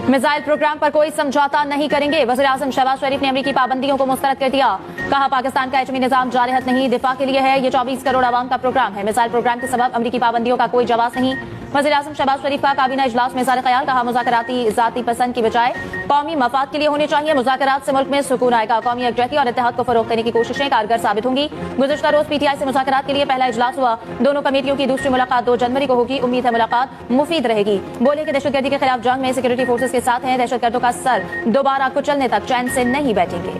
Missile programme पर कोई समझौता नहीं करेंगे। वज़ीर आज़म शहबाज शरीफ ने अमेरिकी पाबंदियों को मुस्तरद कर दिया। कहा पाकिस्तान का एटमी निजाम जारहत नहीं, दिफा के लिए है। ये 24 करोड़ आवाम का प्रोग्राम है। मिसाइल प्रोग्राम के सबब अमेरिकी पाबंदियों का कोई जवाब नहीं। वज़ीर आज़म शहबाज शरीफ का काबीना इजलास में इज़हार ख्याल। कहा मुज़ाकराती जाती पसंद की बजाय कौमी मफाद के लिए होने चाहिए। मुज़ाकरात से मुल्क में सुकून आएगा। कौमी यकजहती और इत्तेहाद को फरोग देने की कोशिशें कारगर साबित होंगी। गुज़िश्ता रोज पीटीआई से मुज़ाकरात के लिए पहला इजलास हुआ। दोनों कमेटियों की दूसरी मुलाकात 2 जनवरी को होगी। उम्मीद है मुलाकात मुफीद रहेगी। बोले कि दहशतगर्दी के खिलाफ जंग में सिक्योरिटी फोर्सेस के साथ हैं। दहशतगर्दों का सर दोबारा कुचलने तक चैन से नहीं बैठेंगे।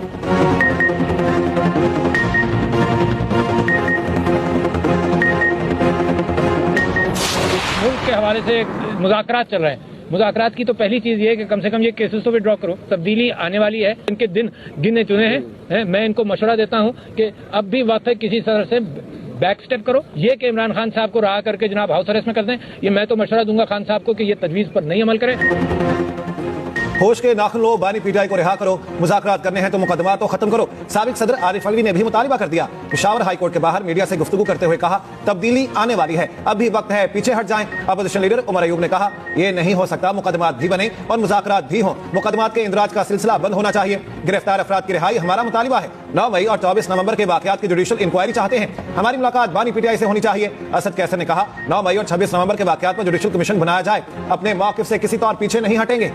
मुल्क के हवाले से मुज़ाकरात चल रहे हैं। मुज़ाकरात की तो पहली चीज ये है कि कम से कम ये केसेस तो विड्रॉ करो। तब्दीली आने वाली है, इनके दिन गिने चुने हैं। मैं इनको मशवरा देता हूं कि अब भी वक्त है किसी तरह से बैक स्टेप करो। ये कि इमरान खान साहब को रहा करके जनाब हाउस अरेस्ट में कर दें, ये मैं तो मशवरा दूंगा खान साहब को कि ये तजवीज पर नहीं अमल करें। होश के नाखुन लो, बानी पीटीआई को रिहा करो। मुज़ाकरात करने हैं तो मुकदमा तो खत्म करो। साबिक सदर आरिफ अलवी ने भी मुतालिबा कर दिया। पेशावर हाई कोर्ट के बाहर मीडिया से गुफ्तगू करते हुए कहा तब्दीली आने वाली है, अब भी वक्त है, पीछे हट जाएं। अपोजिशन लीडर उमर अयूब ने कहा यह नहीं हो सकता, मुकदमात भी बने और मुज़ाकरात भी हों। मुकदमात के इंदराज का सिलसिला बंद होना चाहिए। गिरफ्तार अफराद की रिहाई हमारा मुतालिबा है। 9 मई और 24 नवंबर के वाकयात की जुडिशियल इंक्वायरी चाहते हैं। हमारी मुलाकात बानी पीटीआई से होनी चाहिए। असद कैसर ने कहा 9 मई और 26 नवंबर के वाकयात पर जुडिशियल कमीशन बनाया जाए। अपने मौक़िफ़ से किसी तौर पीछे नहीं हटेंगे।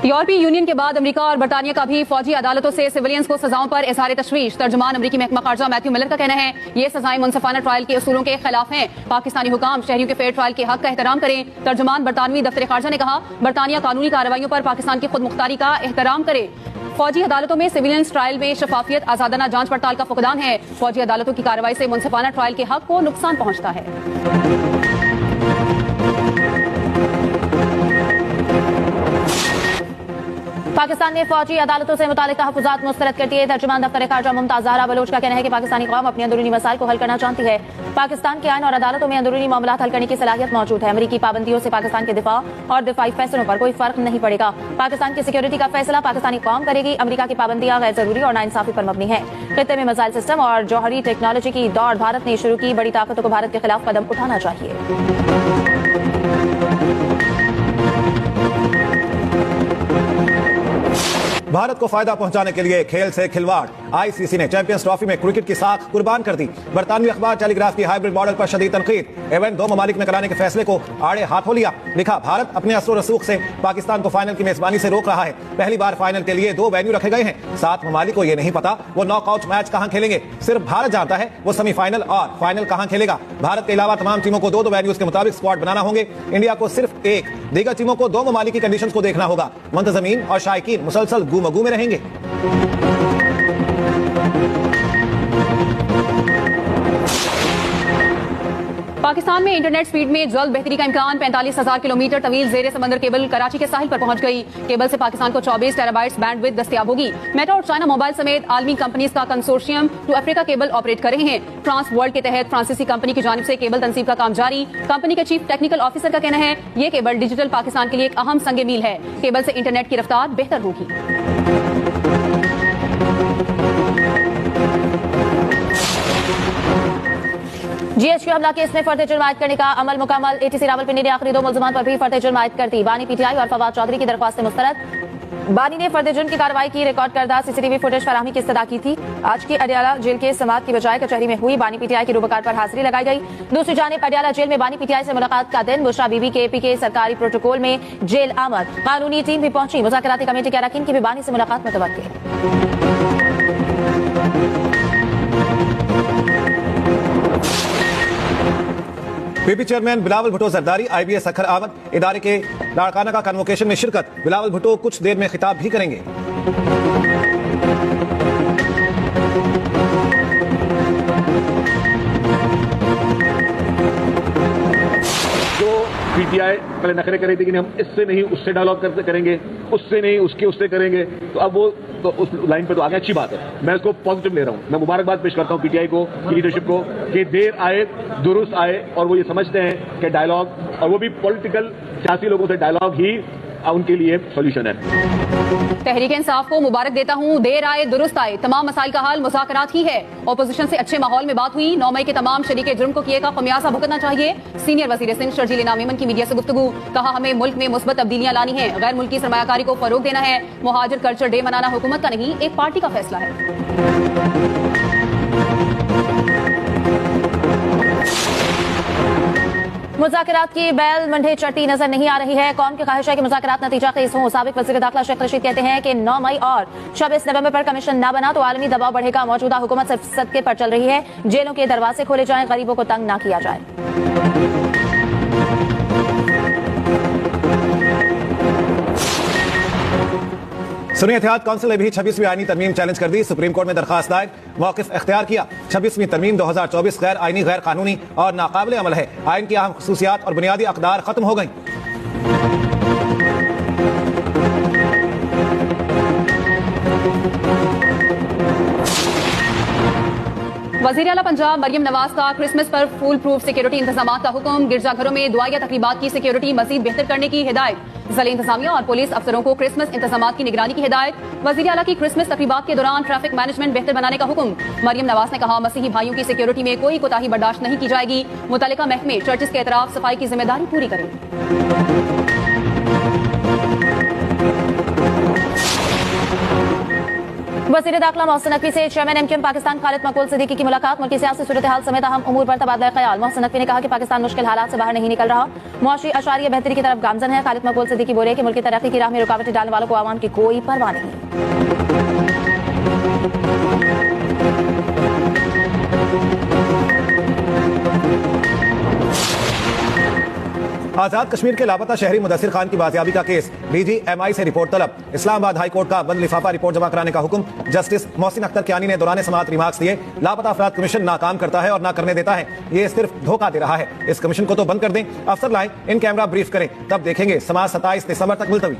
यूरोपीय यूनियन के बाद अमेरिका और बरतानिया का भी फौजी अदालतों से सिविलियंस को सजाओं पर इज़हार तशवीश। तर्जुमान अमेरिकी महकमा खारजा मैथ्यू मिलर का कहना है ये सजाएं मुनसफाना ट्रायल के असूलों के खिलाफ हैं। पाकिस्तानी हुकाम शहरियों के फेयर ट्रायल के हक का एहतराम करें। तर्जुमान बरतानवी दफ्तर खारजा ने कहा बरतानिया कानूनी कार्रवाइयों पर पाकिस्तान की खुद मुख्तारी का एहतराम करे। फौजी अदालतों में सिविलियंस ट्रायल में शफाफियत, आजादाना जांच पड़ताल का फुकदान है। फौजी अदालतों की कार्रवाई से मुनसफाना ट्रायल के हक को नुकसान पहुंचता है। पाकिस्तान ने फौजी अदालतों से मुतालिक तहफ़्फ़ुज़ात मुस्तरद कर दिए। तर्जुमान दफ्तर खारजा मुमताज़ ज़हरा बलोच का कहना है कि पाकिस्तानी कौम अपने अंदरूनी मसाइल को हल करना चाहती है। पाकिस्तान के आइन और अदालतों में अंदरूनी मामलात हल करने की सलाहियत मौजूद है। अमेरिकी पाबंदियों से पाकिस्तान के दिफा और दिफाई फैसलों पर कोई फर्क नहीं पड़ेगा। पाकिस्तान की सिक्योरिटी का फैसला पाकिस्तानी कौम करेगी। अमेरिका की पाबंदियां गैर जरूरी और नाइंसाफी पर मबनी है। खित्ते में मिसाइल सिस्टम और जौहरी टेक्नोलॉजी की दौड़ भारत ने शुरू की। बड़ी ताकतों को भारत के खिलाफ कदम उठाना चाहिए। भारत को फायदा पहुंचाने के लिए खेल से खिलवाड़। आईसीसी ने चैंपियंस ट्रॉफी में क्रिकेट की साख कुर्बान कर दी। बरतानवी अखबार टेलीग्राफ की हाइब्रिड मॉडल पर शदीद तनकीद। इवेंट 2 ममालिक में कराने के फैसले को आड़े हाथों लिया। लिखा भारत अपने असर रसूख से पाकिस्तान को फाइनल की मेजबानी से रोक रहा है। पहली बार फाइनल के लिए 2 वेन्यू रखे गए हैं। 7 ममालिक को यह नहीं पता वो नॉकआउट मैच कहां खेलेंगे। सिर्फ भारत जानता है वो सेमीफाइनल और फाइनल कहां खेलेगा। भारत के अलावा तमाम टीमों को 2-2 वेन्यूज के मुताबिक स्क्वाड बनाना होंगे। इंडिया को सिर्फ 1। दीगर टीमों को 2 ममालिक की कंडीशन को देखना होगा। मुंतजमीन और शायकीन मुसलसल गू में रहेंगे। पाकिस्तान में इंटरनेट स्पीड में जल्द बेहतरी का इम्कान। 45,000 किलोमीटर तवील जेर समंदर केबल कराची के साहिल पर पहुंच गई। केबल से पाकिस्तान को 24 टेराबाइट्स बैंडविड्थ दस्तयाब होगी। मेटा और चाइना मोबाइल समेत आलमी कंपनीज का consortium two Africa cable operate कर रहे हैं। ट्रांस वर्ल्ड के तहत फ्रांसीसी कंपनी की जानिब से केबल तनसीब का काम जारी। कंपनी के चीफ टेक्निकल ऑफिसर का कहना है ये केबल डिजिटल पाकिस्तान के लिए एक अहम संग मील है। केबल से इंटरनेट की रफ्तार बेहतर होगी। जीएचक्यू हमला केस में फर्द जुर्म आयद करने का अमल मुकम्मल। एटीसी रावलपिंडी ने आखिरी 2 मुल्ज़िमान पर भी फर्द जुर्म आयद कर दी। बानी पीटीआई और फवाद चौधरी की दरख्वास्त मुस्तरद। बानी ने फर्द जुर्म की कार्रवाई की रिकॉर्ड करदा सीसीटीवी फुटेज फराहमी की इस्तदा की थी। आज की अडियाला जेल के समाअत की बजाय कचहरी में हुई। बानी पीटीआई की रूबकार पर हाजिरी लगाई गई। दूसरी जानिब अडियाला जेल में बानी पीटीआई से मुलाकात का दिन। बुशरा बीबी के एपी के सरकारी प्रोटोकॉल में जेल आमद। कानूनी टीम भी पहुंची। मुज़ाकराती कमेटी के अरकान की भी बानी से मुलाकात मुतवक्किल। PP chairman Bilawal Bhutto Zardari IBS अखर आमद। इदारे के लाड़काना का कन्वोकेशन में शिरकत। बिलावल भुट्टो कुछ देर में खिताब भी करेंगे। पीटीआई पहले नखरे कर रही थी कि हम इससे नहीं उससे डायलॉग करेंगे, उससे नहीं उसके उससे तो अब वो तो उस लाइन पे तो आगे अच्छी बात है। मैं इसको पॉजिटिव ले रहा हूँ। मैं मुबारकबाद पेश करता हूँ पीटीआई को, लीडरशिप को कि देर आए दुरुस्त आए और वो ये समझते हैं कि डायलॉग और वो भी पॉलिटिकल सियासी लोगों से डायलॉग ही उनके लिए सोल्यूशन है। तहरीक इंसाफ को मुबारक देता हूं, देर आए दुरुस्त आए, तमाम मसाइल का हल मुज़ाकरात ही है। ऑपोजिशन से अच्छे माहौल में बात हुई, 9 मई के तमाम शरीके जुर्म को किए का खमियाजा भुगतना चाहिए। सीनियर वजीर सिंध शर्जील इनाम मेमन की मीडिया से गुफ्तगू, कहा हमें मुल्क में मुस्बत तब्दीलियां लानी है, गैर मुल्की सरमायाकारी को फरोग देना है। मुहाजिर कल्चर डे मनाना हुकूमत का नहीं, एक पार्टी का फैसला है। मुज़ाकरात की बैल मंडे चढ़ती नजर नहीं आ रही है। कौम की ख्वाहिश है कि मुज़ाकरात नतीजा खेज हों। साबिक वज़ीर दाखिला शेख रशीद कहते हैं कि 9 मई और 26 नवंबर पर कमीशन न बना तो आलमी दबाव बढ़ेगा। मौजूदा हुकूमत सिर्फ सदके पर चल रही है, जेलों के दरवाजे खोले जाएं, गरीबों को तंग न किया जाए। सुन्नी इत्तेहाद काउंसिल ने भी 26वीं आईनी तरमीम चैलेंज कर दी। सुप्रीम कोर्ट में दरखास्त दायर, मौक़िफ़ इख्तियार किया। 26वीं तरमीम 2024 गैर आईनी, गैर कानूनी और नाकाबिल अमल है। आइन की अहम खसूसियात और बुनियादी अक़दार खत्म हो गई। वज़ीर आला पंजाब मरियम नवाज का क्रिसमस पर फूल प्रूफ सिक्योरिटी इंतजाम का हुक्म। गिरजाघरों में दुआया तकरीबात की सिक्योरिटी मजीद बेहतर करने की हिदायत। ज़िला इंतजामिया और पुलिस अफसरों को क्रिसमस इंतजाम की निगरानी की हिदायत। वज़ीर आला की क्रिसमस तकरीबात के दौरान ट्रैफिक मैनेजमेंट बेहतर बनाने का हुक्म। मरियम नवाज ने कहा मसीही भाइयों की सिक्योरिटी में कोई कोताही बर्दाश्त नहीं की जाएगी। मुतल्लिका महकमे चर्चिस के एतराफ सफाई की जिम्मेदारी पूरी करें। वज़ीर दाखिला मोहसिन नकवी से चेयरमैन एमक्यूएम पाकिस्तान खालिद मकबूल सिद्दीकी की मुलाकात। मुल्की सियासी सूरत हाल समेत अहम उमूर पर तबादला ख्याल। मोहसिन नकवी ने कहा कि पाकिस्तान मुश्किल हालात से बाहर नहीं निकल रहा, मुआशी अशारिया बेहतरी की तरफ गामजन है। खालिद मकबूल सिद्दीकी बोले कि मुल्क की तरक्की की राह में रुकावटें डालने वालों को आवाम की कोई परवाह नहीं। आजाद कश्मीर के लापता शहरी मुदस्सिर खान की बाजियाबी का केस, DGMI से रिपोर्ट तलब। इस्लामाबाद हाई कोर्ट का बंद लिफाफा रिपोर्ट जमा कराने का हुक्म। जस्टिस मोहसिन अख्तर कियानी ने दौरान समाअत रिमार्क्स दिए। लापता अफराद कमीशन नाकाम करता है और ना करने देता है, ये सिर्फ धोखा दे रहा है। इस कमीशन को तो बंद कर दें, अफसर लाएं, इन कैमरा ब्रीफ करें, तब देखेंगे समाअत 27 दिसंबर तक मुलतवी।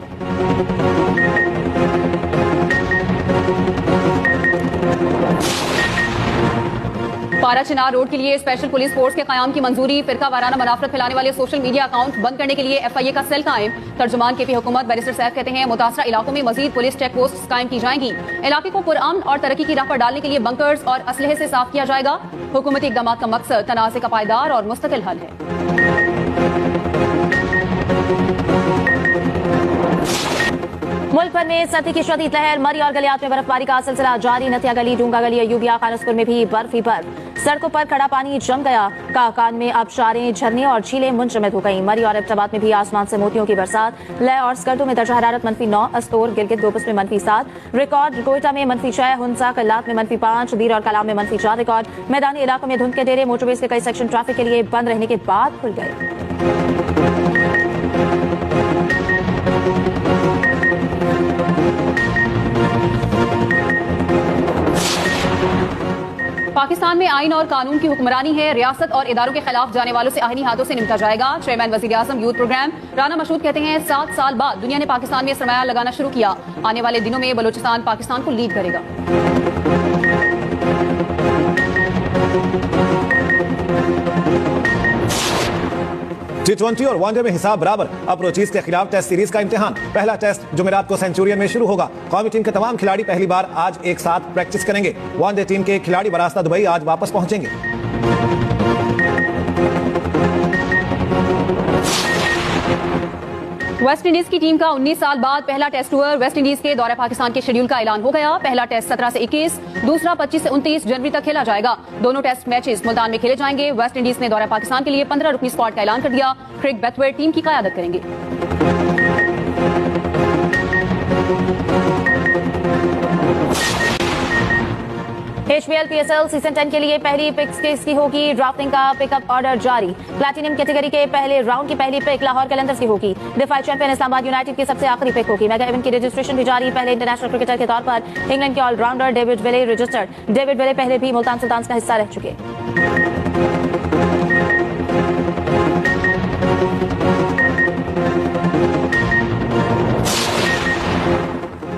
पारा चिनार रोड के लिए स्पेशल पुलिस फोर्स के कयाम की मंजूरी। फिरका वाराना मनाफरत फैलाने वाले सोशल मीडिया अकाउंट बंद करने के लिए FIA का सेल कायम। तर्जुमान KP हुकूमत बैरिस्टर सैफ कहते हैं मुतासरा इलाकों में मजीद पुलिस चेक पोस्ट कायम की जाएंगी। इलाके को पुरअमन और तरक्की की राह पर डालने के लिए बंकर्स और असलहे से साफ किया जाएगा। हुकूमती इकदाम का मकसद तनाज़े का पायदार और मुस्तकिल हल है। मुल्क भर में सर्दी की शदीद लहर। मरी और गलियात में बर्फबारी का सिलसिला जारी। नतिया गली, डूंगा गली, अयूबिया, खानसपुर में भी बर्फ ही बर्फ। सड़कों पर खड़ा पानी जम गया। काकान में आबशारें, झरने और झीलें मुंजमद हो गई। मरी और एबटाबाद में भी आसमान से मोतियों की बरसात। लय और स्कर्दों में दर्जा हरारत -9, अस्तोर, गिलगित, गोपस में -7 रिकॉर्ड। कोयटा में -6, हुंसा, कल्लात में -5, दीर और कलाम में -4 रिकॉर्ड। मैदानी इलाकों में धुंध के डेरे। मोटरवेज के कई सेक्शन ट्रैफिक के लिए बंद रहने के बाद खुल गए। पाकिस्तान में आइन और कानून की हुक्मरानी है। रियासत और इदारों के खिलाफ जाने वालों से आईनी हाथों से निपटा जाएगा। चेयरमैन वजीर आजम यूथ प्रोग्राम राना मशहूद कहते हैं 7 साल बाद दुनिया ने पाकिस्तान में सरमाया लगाना शुरू किया। आने वाले दिनों में बलूचिस्तान पाकिस्तान को लीड करेगा। T20 और वनडे में हिसाब बराबर। अप्रोचीज के खिलाफ टेस्ट सीरीज का इम्तिहान। पहला टेस्ट जुमेरात को सेंचुरियन में शुरू होगा। कौमी टीम के तमाम खिलाड़ी पहली बार आज एक साथ प्रैक्टिस करेंगे। वनडे टीम के खिलाड़ी बरास्ता दुबई आज वापस पहुंचेंगे। वेस्ट इंडीज की टीम का 19 साल बाद पहला टेस्ट टूर। वेस्ट इंडीज के दौरे पाकिस्तान के शेड्यूल का ऐलान हो गया। पहला टेस्ट 17 से 21, दूसरा 25 से 29 जनवरी तक खेला जाएगा। दोनों टेस्ट मैचेस मुल्तान में खेले जाएंगे। वेस्ट इंडीज ने दौरे पाकिस्तान के लिए 15 रुकनी स्क्वाड का ऐलान कर दिया। क्रिक ब्रैथवेट टीम की क़यादत करेंगे। HBL PSL सीजन 10 के लिए पहली पिक्स किसकी होगी? ड्राफ्टिंग का पिकअप ऑर्डर जारी। प्लैटिनम कैटेगरी के पहले राउंड की पहली पिक लाहौर कलंदर्स की होगी। डिफाई चैंपियन इस्लामाबाद यूनाइटेड की सबसे आखिरी पिक होगी। मेगा इवेंट की रजिस्ट्रेशन भी जारी। पहले इंटरनेशनल क्रिकेटर के तौर पर इंग्लैंड के ऑलराउंडर डेविड विले रजिस्टर्ड। डेविड विले पहले भी मुल्तान सुल्तान्स का हिस्सा रह चुके।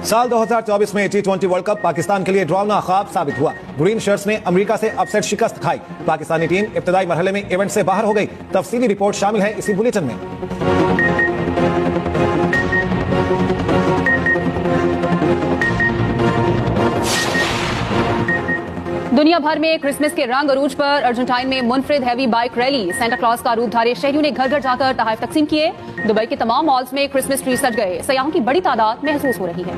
साल 2024 में T20 वर्ल्ड कप पाकिस्तान के लिए ड्रावना ख्वाब साबित हुआ। ग्रीन शर्ट्स ने अमेरिका से अपसेट शिकस्त खाई। पाकिस्तानी टीम इब्तदाई मरहले में इवेंट से बाहर हो गई। तफसीली रिपोर्ट शामिल है इसी बुलेटिन में। दुनिया भर में क्रिसमस के रंग अरूज पर अर्जेंटाइन में मुनफरिद heavy bike rally, Santa Claus का रूप धारे शहरियों ने घर घर जाकर तोहफे तकसीम किए। दुबई के तमाम मॉल्स में क्रिसमस ट्री सज गए। सयाहों की बड़ी तादाद महसूस हो रही है।